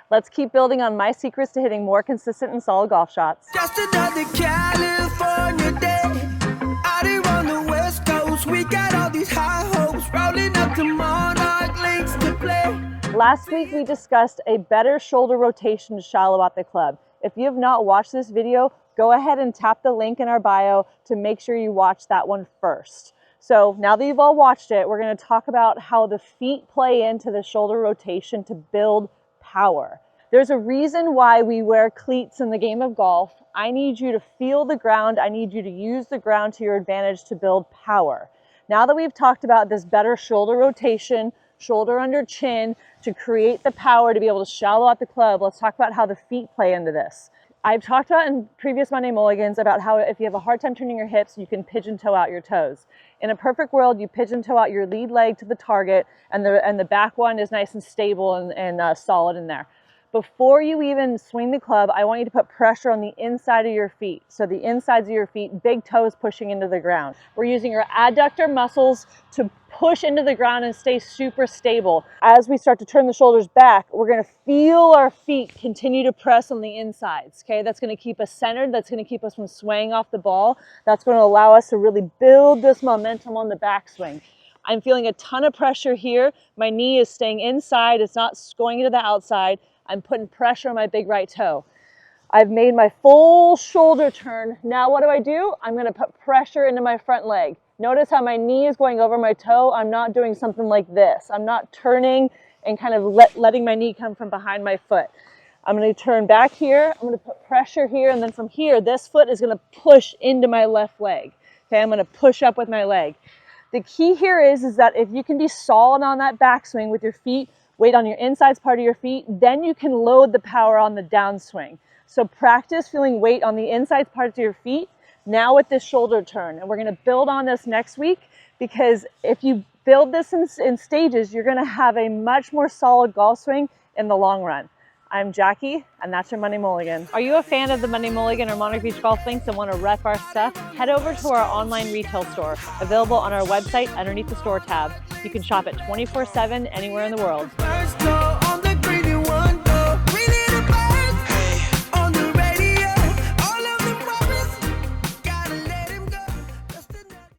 Let's keep building on my secrets to hitting more consistent and solid golf shots. Just another California day. Out here on the West Coast, we got all these high hopes, rolling up to Monarch links to play. Last week we discussed a better shoulder rotation to shallow out the club. If you have not watched this video, go ahead and tap the link in our bio to make sure you watch that one first. So now that you've all watched it, we're going to talk about how the feet play into the shoulder rotation to build power. There's a reason why we wear cleats in the game of golf. I need you to feel the ground. I need you to use the ground to your advantage to build power. Now that we've talked about this better shoulder rotation, shoulder under chin, to create the power to be able to shallow out the club, let's talk about how the feet play into this. I've talked about in previous Monday Mulligans about how if you have a hard time turning your hips, you can pigeon toe out your toes. In a perfect world, you pigeon toe out your lead leg to the target, and the back one is nice and stable and solid in there. Before you even swing the club, I want you to put pressure on the inside of your feet. So the insides of your feet, big toes pushing into the ground. We're using our adductor muscles to push into the ground and stay super stable. As we start to turn the shoulders back, we're going to feel our feet continue to press on the insides. Okay, that's going to keep us centered. That's going to keep us from swaying off the ball. That's going to allow us to really build this momentum on the backswing. I'm feeling a ton of pressure here. My knee is staying inside. It's not going into the outside. I'm putting pressure on my big right toe. I've made my full shoulder turn. Now what do? I'm going to put pressure into my front leg. Notice how my knee is going over my toe. I'm not doing something like this. I'm not turning and kind of letting my knee come from behind my foot. I'm going to turn back here. I'm going to put pressure here, and then from here, this foot is going to push into my left leg. Okay, I'm going to push up with my leg. The key here is that if you can be solid on that backswing with your feet, weight on your insides part of your feet, then you can load the power on the downswing. So practice feeling weight on the inside parts of your feet now with this shoulder turn. And we're going to build on this next week, because if you build this in stages, you're going to have a much more solid golf swing in the long run. I'm Jackie, and that's your Monday Mulligan. Are you a fan of the Monday Mulligan or Monarch Beach Golf Links and want to rep our stuff? Head over to our online retail store, available on our website underneath the store tab. You can shop it 24/7 anywhere in the world.